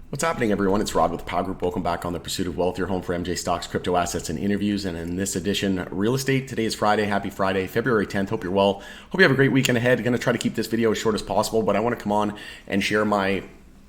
What's happening, everyone? It's Rod with Power Group. Welcome back on the Pursuit of Wealth, your home for MJ stocks, crypto assets, and interviews. And in this edition, real estate. Today is Friday. Happy Friday, February 10th. Hope you're well. Hope you have a great weekend ahead. Going to try to keep this video as short as possible, but I want to come on and share my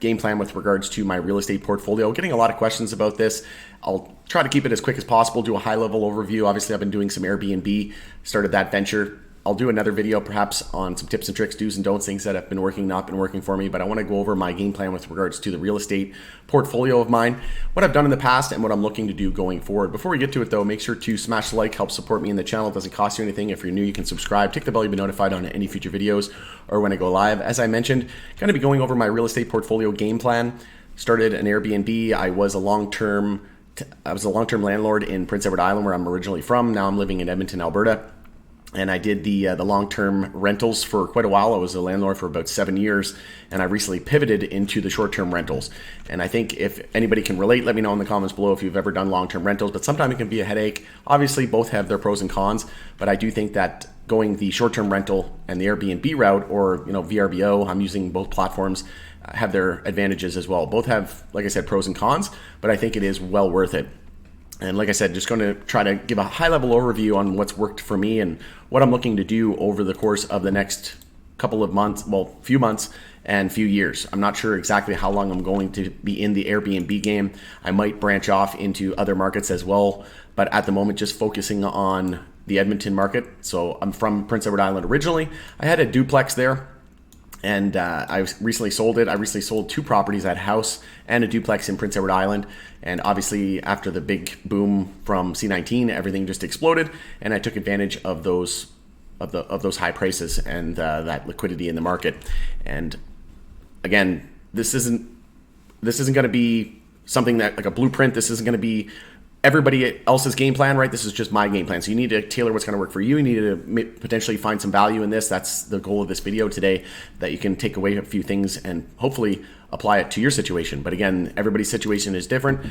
game plan with regards to my real estate portfolio. Getting a lot of questions about this. I'll try to keep it as quick as possible, do a high-level overview. Obviously, I've been doing some Airbnb, started that venture. I'll do another video perhaps on some tips and tricks, do's and don'ts, things that have been working, not been working for me, but I want to go over my game plan with regards to the real estate portfolio of mine, what I've done in the past and what I'm looking to do going forward. Before we get to it though, make sure to smash the like, help support me in the channel. It doesn't cost you anything. If you're new, you can subscribe, tick the bell to be notified on any future videos or when I go live. As I mentioned, going to be going over my real estate portfolio game plan. Started an Airbnb. I was a long-term landlord in Prince Edward Island, where I'm originally from. Now I'm living in Edmonton, Alberta. And I did the long-term rentals for quite a while. I was a landlord for about 7 years, and I recently pivoted into the short-term rentals. And I think if anybody can relate, let me know in the comments below if you've ever done long-term rentals, but sometimes it can be a headache. Obviously, both have their pros and cons, but I do think that going the short-term rental and the Airbnb route, or VRBO, I'm using both platforms, have their advantages as well. Both have, like I said, pros and cons, but I think it is well worth it. And like I said, just going to try to give a high-level overview on what's worked for me and what I'm looking to do over the course of the next couple of months, well, few months and few years. I'm not sure exactly how long I'm going to be in the Airbnb game. I might branch off into other markets as well, but at the moment, just focusing on the Edmonton market. So I'm from Prince Edward Island originally. I had a duplex there. And I recently sold it. I recently sold two properties, that house and a duplex in Prince Edward Island. And obviously, after the big boom from C19, everything just exploded, and I took advantage of those high prices and that liquidity in the market. And again, this isn't going to be something that like a blueprint. This isn't going to be everybody else's game plan, right? This is just my game plan. So you need to tailor what's going to work for you. You need to potentially find some value in this. That's the goal of this video today, that you can take away a few things and hopefully apply it to your situation. But again, everybody's situation is different.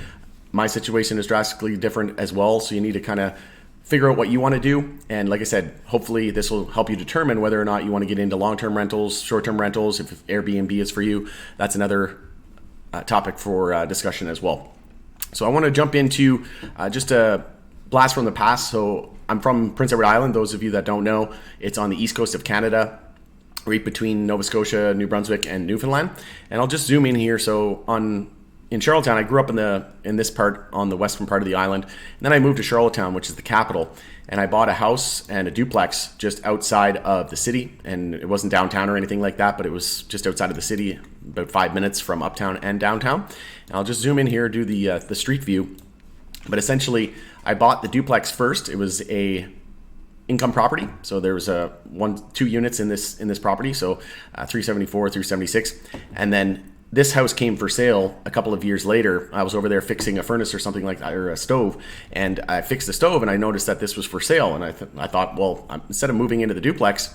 My situation is drastically different as well. So you need to kind of figure out what you want to do. And like I said, hopefully this will help you determine whether or not you want to get into long-term rentals, short-term rentals. If Airbnb is for you, that's another topic for discussion as well. So I want to jump into just a blast from the past. So I'm from Prince Edward Island. Those of you that don't know, it's on the east coast of Canada, right between Nova Scotia, New Brunswick, and Newfoundland. And I'll just zoom in here. So in Charlottetown, I grew up in this part, on the western part of the island. And then I moved to Charlottetown, which is the capital. And I bought a house and a duplex just outside of the city. And it wasn't downtown or anything like that, but it was just outside of the city, about 5 minutes from uptown and downtown. And I'll just zoom in here, do the street view. But essentially, I bought the duplex first. It was a income property. So there was two units in this property. So 374, 376. And then this house came for sale a couple of years later. I was over there fixing a furnace or something like that, or a stove, and I fixed the stove and I noticed that this was for sale. And I thought, well, instead of moving into the duplex,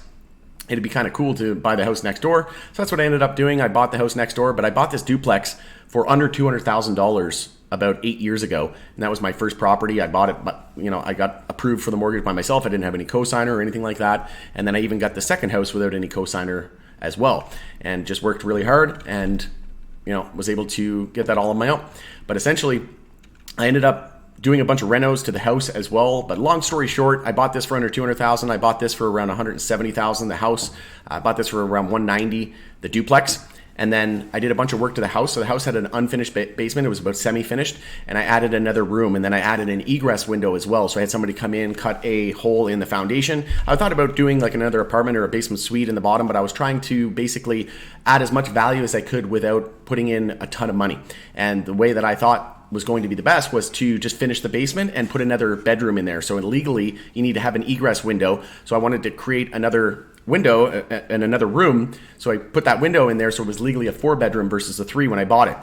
it'd be kind of cool to buy the house next door. So that's what I ended up doing. I bought the house next door, but I bought this duplex for under $200,000 about 8 years ago. And that was my first property. I bought it, but I got approved for the mortgage by myself. I didn't have any cosigner or anything like that. And then I even got the second house without any cosigner as well, and just worked really hard and was able to get that all on my own. But essentially, I ended up doing a bunch of renos to the house as well. But long story short, I bought this for under $200,000. I bought this for around $170,000. The house, I bought this for around $190,000, the duplex. And then I did a bunch of work to the house. So the house had an unfinished basement. It was about semi-finished. And I added another room. And then I added an egress window as well. So I had somebody come in, cut a hole in the foundation. I thought about doing like another apartment or a basement suite in the bottom, but I was trying to basically add as much value as I could without putting in a ton of money. And the way that I thought was going to be the best was to just finish the basement and put another bedroom in there. So legally, you need to have an egress window. So I wanted to create another window and another room. So I put that window in there, so it was legally a 4-bedroom versus a 3 when I bought it.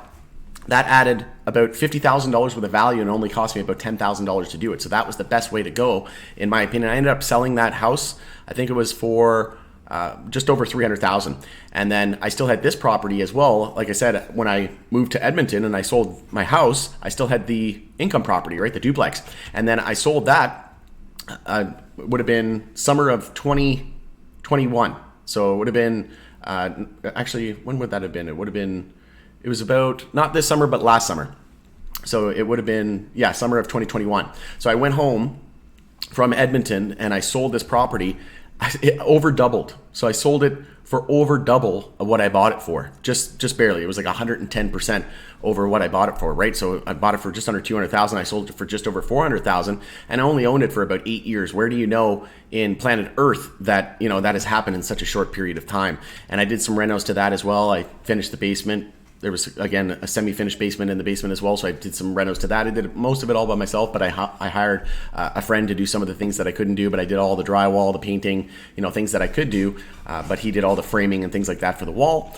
That added about $50,000 worth of value and only cost me about $10,000 to do it. So that was the best way to go, in my opinion. I ended up selling that house. I think it was for just over $300,000. And then I still had this property as well. Like I said, when I moved to Edmonton and I sold my house, I still had the income property, right? The duplex. And then I sold that, would have been summer of 2021. So it would have been, actually, when would that have been? It would have been it was about, not this summer, but last summer. So it would have been, summer of 2021. So I went home from Edmonton and I sold this property. It over doubled. So I sold it for over double of what I bought it for, just barely. It was like 110% over what I bought it for, right? So I bought it for just under 200,000. I sold it for just over 400,000, and I only owned it for about 8 years. Where do you know in planet Earth that that has happened in such a short period of time? And I did some renos to that as well. I finished the basement. There was, again, a semi-finished basement in the basement as well, so I did some renos to that. I did most of it all by myself, but I hired a friend to do some of the things that I couldn't do, but I did all the drywall, the painting, things that I could do, but he did all the framing and things like that for the wall.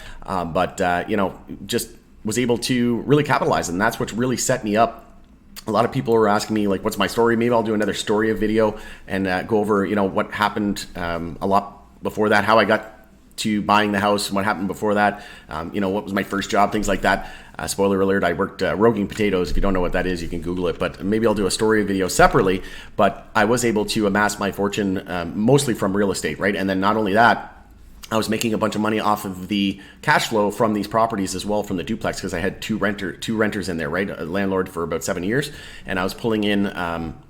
Just was able to really capitalize, and that's what really set me up. A lot of people were asking me, like, what's my story? Maybe I'll do another story of video and go over, what happened a lot before that, how I got to buying the house and what happened before that, what was my first job, things like that. Spoiler alert, I worked roasting potatoes. If you don't know what that is, you can Google it, but maybe I'll do a story video separately. But I was able to amass my fortune mostly from real estate, right? And then not only that, I was making a bunch of money off of the cash flow from these properties as well, from the duplex, because I had two renters in there, right? A landlord for about 7 years, and I was pulling in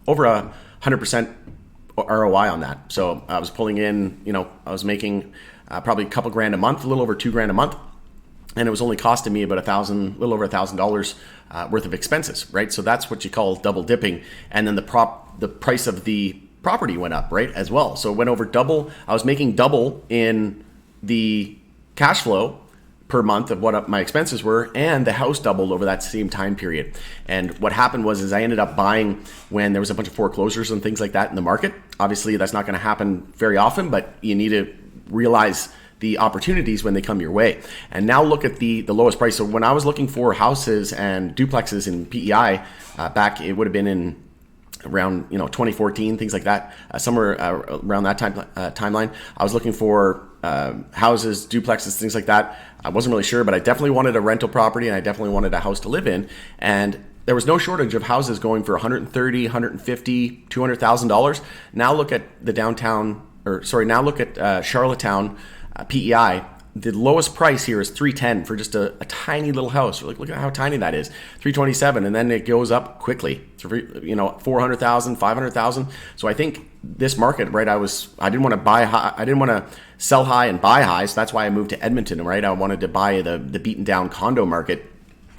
over 100% ROI on that. So I was pulling in, I was making probably a couple grand a month, a little over $2,000 a month, and it was only costing me about little over $1,000 worth of expenses, right? So that's what you call double dipping. And then the price of the property went up, right, as well. So it went over double. I was making double in the cash flow per month of what my expenses were, and the house doubled over that same time period. And what happened was I ended up buying when there was a bunch of foreclosures and things like that in the market. Obviously, that's not going to happen very often, but you need to realize the opportunities when they come your way. And now look at the lowest price. So when I was looking for houses and duplexes in PEI back, it would have been in around 2014, things like that, somewhere around that timeline. I was looking for houses, duplexes, things like that. I wasn't really sure, but I definitely wanted a rental property and I definitely wanted a house to live in. And there was no shortage of houses going for $130,000, $150,000, $200,000. Now look at now look at Charlottetown, PEI. The lowest price here is $310 for just a tiny little house. Look at how tiny that is. $327, and then it goes up quickly. $400,000, $500,000. So I think this market, right? I didn't want to buy high. I didn't want to sell high and buy high. So that's why I moved to Edmonton, right? I wanted to buy the beaten down condo market.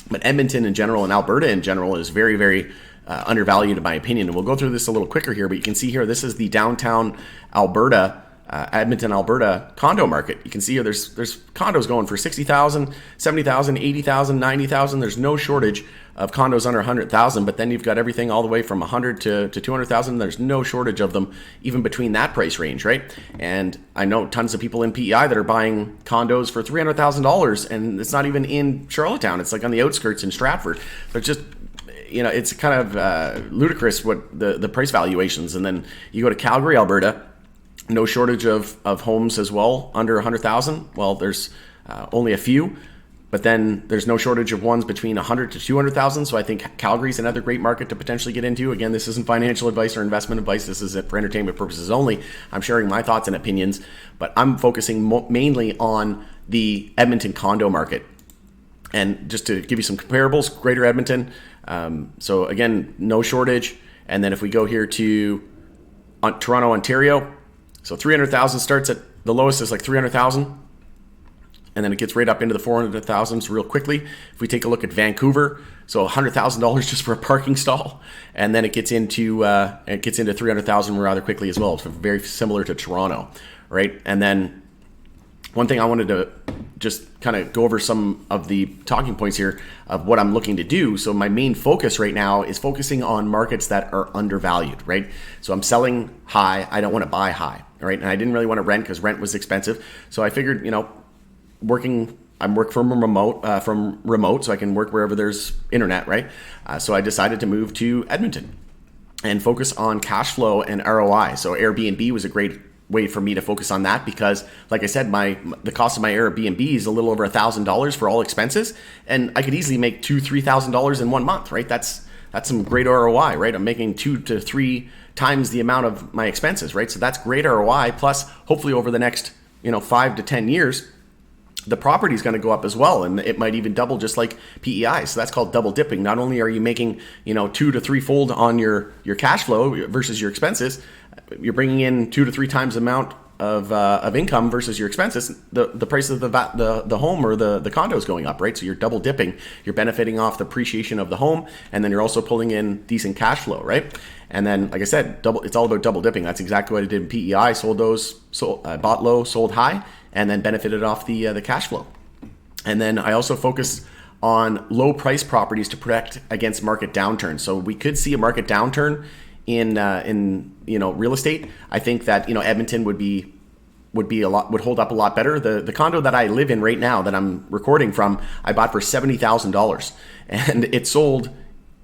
But Edmonton in general and Alberta in general is very, very undervalued in my opinion. And we'll go through this a little quicker here, but you can see here, this is the downtown Alberta, Edmonton, Alberta condo market. You can see here there's condos going for $60,000, $70,000, $80,000, $90,000. There's no shortage of condos under $100,000, but then you've got everything all the way from $100,000 to $200,000. There's no shortage of them even between that price range, right? And I know tons of people in PEI that are buying condos for $300,000, and it's not even in Charlottetown. It's like on the outskirts in Stratford. So it's just, it's kind of ludicrous what the price valuations. And then you go to Calgary, Alberta, no shortage of homes as well under 100,000. Well, there's only a few, but then there's no shortage of ones between 100 to 200,000. So I think Calgary's another great market to potentially get into. Again, this isn't financial advice or investment advice. This is for entertainment purposes only. I'm sharing my thoughts and opinions, but I'm focusing mainly on the Edmonton condo market. And just to give you some comparables, Greater Edmonton. So again, no shortage. And then if we go here to Toronto, Ontario, so 300,000 starts at the lowest is like 300,000, and then it gets right up into the 400,000s real quickly. If we take a look at Vancouver, so $100,000 just for a parking stall, and then it gets into 300,000 rather quickly as well. So very similar to Toronto, right? And then one thing I wanted to just kind of go over some of the talking points here of what I'm looking to do. So my main focus right now is focusing on markets that are undervalued, right? So I'm selling high. I don't want to buy high, right? And I didn't really want to rent because rent was expensive. So I figured, I work from remote, so I can work wherever there's internet, right? So I decided to move to Edmonton and focus on cash flow and ROI. So Airbnb was a great way for me to focus on that because, like I said, the cost of my Airbnb is a little over $1,000 for all expenses, and I could easily make $2,000-$3,000 in 1 month, right? That's some great ROI, right? I'm making 2 to 3 times the amount of my expenses, right? So that's great ROI. Plus, hopefully over the next 5 to 10 years, the property is going to go up as well, and it might even double, just like PEI. So that's called double dipping. Not only are you making 2 to 3 fold on your cash flow versus your expenses, you're bringing in 2 to 3 times the amount of income versus your expenses. The price of the home or the condo is going up, right? So you're double dipping. You're benefiting off the appreciation of the home, and then you're also pulling in decent cash flow, right? And then, like I said, it's all about double dipping. That's exactly what I did in PEI. Bought low, sold high, and then benefited off the cash flow. And then I also focus on low price properties to protect against market downturns. So we could see a market downturn in real estate. I think that Edmonton would hold up a lot better. The condo that I live in right now that I'm recording from, I bought for $70,000, and it sold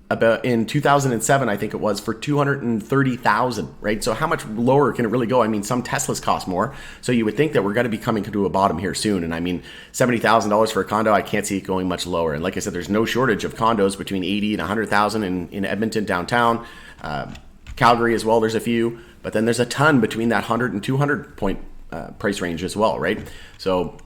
about in 2007, I think it was, for $230,000, right? So how much lower can it really go? I mean, some Teslas cost more, so you would think that we're going to be coming to a bottom here soon. And I mean, $70,000 for a condo, I can't see it going much lower. And like I said, there's no shortage of condos between 80 and 100,000 in Edmonton downtown, Calgary as well. There's a few, but then there's a ton between that 100 and 200 point price range as well, right? So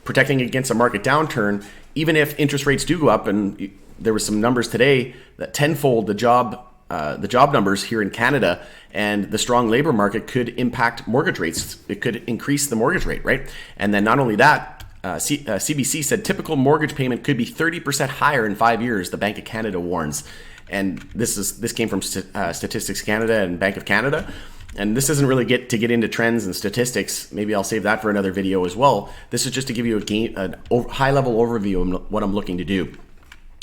protecting against a market downturn, even if interest rates do go up, and there was some numbers today that tenfold the job numbers here in Canada, and the strong labor market could impact mortgage rates. It could increase the mortgage rate, right? And then not only that, CBC said typical mortgage payment could be 30% higher in 5 years, the Bank of Canada warns. And this came from Statistics Canada and Bank of Canada. And this doesn't really get into trends and statistics. Maybe I'll save that for another video as well. This is just to give you a high-level overview of what I'm looking to do.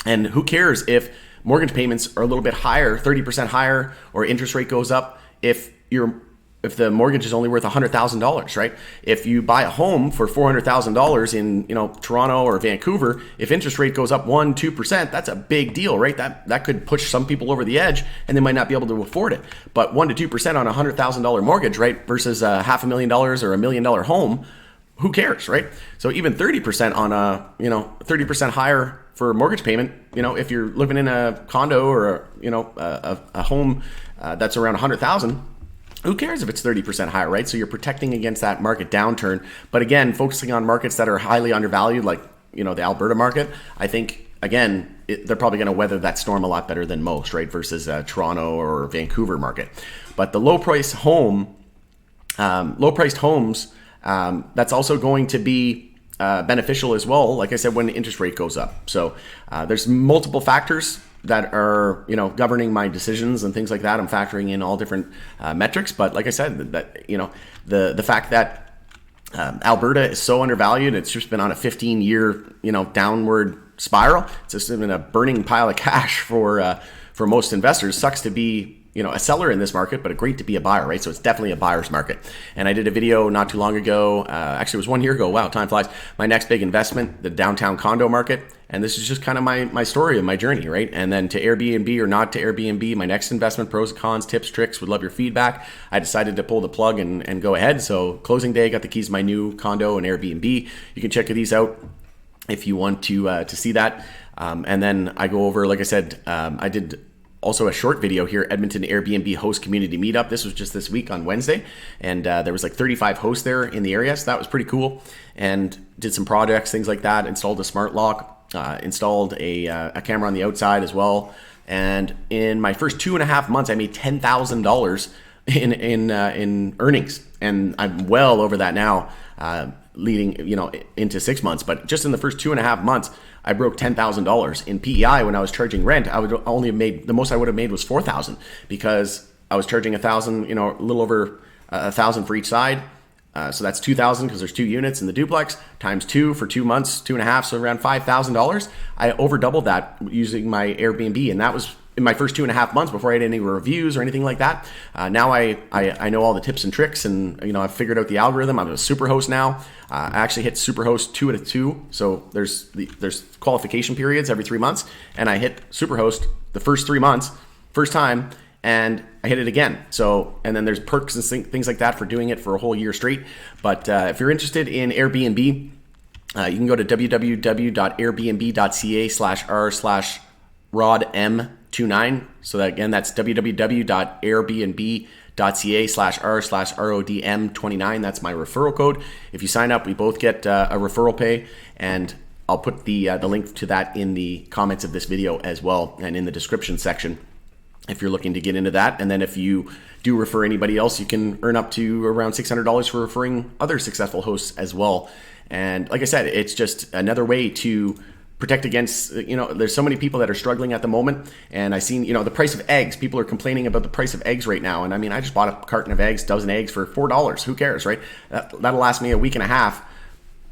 And who cares if mortgage payments are a little bit higher, 30% higher, or interest rate goes up if the mortgage is only worth $100,000, right? If you buy a home for $400,000 in Toronto or Vancouver, if interest rate goes up 1-2%, that's a big deal, right? That could push some people over the edge, and they might not be able to afford it. But 1-2% on a $100,000 mortgage, right, versus $500,000 or $1 million home, who cares, right? So even 30% on 30% higher for a mortgage payment, if you're living in a condo or a home that's around 100,000. Who cares if it's 30% higher, right? So you're protecting against that market downturn. But again, focusing on markets that are highly undervalued, like the Alberta market, I think again they're probably going to weather that storm a lot better than most, right? Versus Toronto or Vancouver market. But the low-priced homes, that's also going to be beneficial as well. Like I said, when the interest rate goes up. So there's multiple factors that are governing my decisions and things like that. I'm factoring in all different metrics, but like I said, that the fact that Alberta is so undervalued, it's just been on a 15-year downward spiral. It's just been a burning pile of cash for most investors. Sucks to be a seller in this market, but great to be a buyer, right? So it's definitely a buyer's market. And I did a video not too long ago, actually it was 1 year ago, wow, time flies, my next big investment, the downtown condo market. And this is just kind of my story and my journey, right? And then to Airbnb or not to Airbnb, my next investment, pros and cons, tips, tricks, would love your feedback. I decided to pull the plug and go ahead. So closing day, got the keys to my new condo and Airbnb. You can check these out if you want to see that. And then I go over, like I said, I did also a short video here, Edmonton Airbnb host community meetup. This was just this week on Wednesday, and there was like 35 hosts there in the area, so that was pretty cool. And did some projects, things like that. Installed a smart lock, installed a camera on the outside as well. And in my first 2.5 months, I made $10,000 in earnings, and I'm well over that now, leading into 6 months. But just in the first 2.5 months, I broke $10,000 in PEI. When I was charging rent, I would only have made, the most I would have made was $4,000, because I was charging $1,000, a little over $1,000 for each side. So that's $2,000 because there's 2 units in the duplex, times 2 for 2 months, 2.5, so around $5,000. I over doubled that using my Airbnb, and that was in my first 2.5 months before I had any reviews or anything like that. Now I know all the tips and tricks, and I've figured out the algorithm. I'm a Superhost now. I actually hit Superhost 2 out of 2. So there's qualification periods every 3 months, and I hit Superhost the first 3 months, first time, and I hit it again. So, and then there's perks and things like that for doing it for a whole year straight. But if you're interested in Airbnb, you can go to www.airbnb.ca/r/rodm2 29. So that, again, that's www.airbnb.ca/r/RODM29. That's my referral code. If you sign up, we both get a referral pay, and I'll put the link to that in the comments of this video as well, and in the description section if you're looking to get into that. And then if you do refer anybody else, you can earn up to around $600 for referring other successful hosts as well. And like I said, it's just another way to protect against, there's so many people that are struggling at the moment. And I seen, the price of eggs, people are complaining about the price of eggs right now. And I mean, I just bought a carton of eggs, dozen eggs for $4. Who cares, right? That'll last me a week and a half.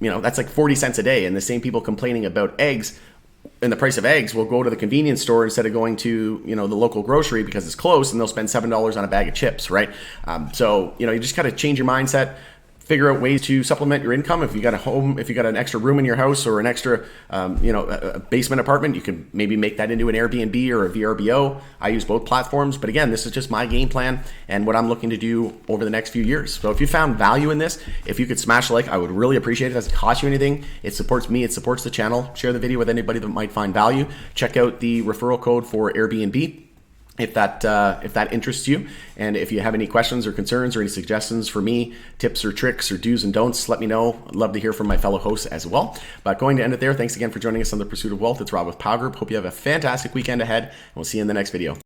That's like 40 cents a day. And the same people complaining about eggs and the price of eggs will go to the convenience store instead of going to, the local grocery because it's close, and they'll spend $7 on a bag of chips, right? So, you just got to change your mindset. Figure out ways to supplement your income. If you got a home, if you got an extra room in your house or an extra, a basement apartment, you can maybe make that into an Airbnb or a VRBO. I use both platforms, but again, this is just my game plan and what I'm looking to do over the next few years. So if you found value in this, if you could smash like, I would really appreciate it. It doesn't cost you anything. It supports me. It supports the channel. Share the video with anybody that might find value. Check out the referral code for Airbnb if that interests you. And if you have any questions or concerns or any suggestions for me, tips or tricks or do's and don'ts, let me know. I'd love to hear from my fellow hosts as well. But going to end it there. Thanks again for joining us on The Pursuit of Wealth. It's Rob with Power Group. Hope you have a fantastic weekend ahead, and we'll see you in the next video.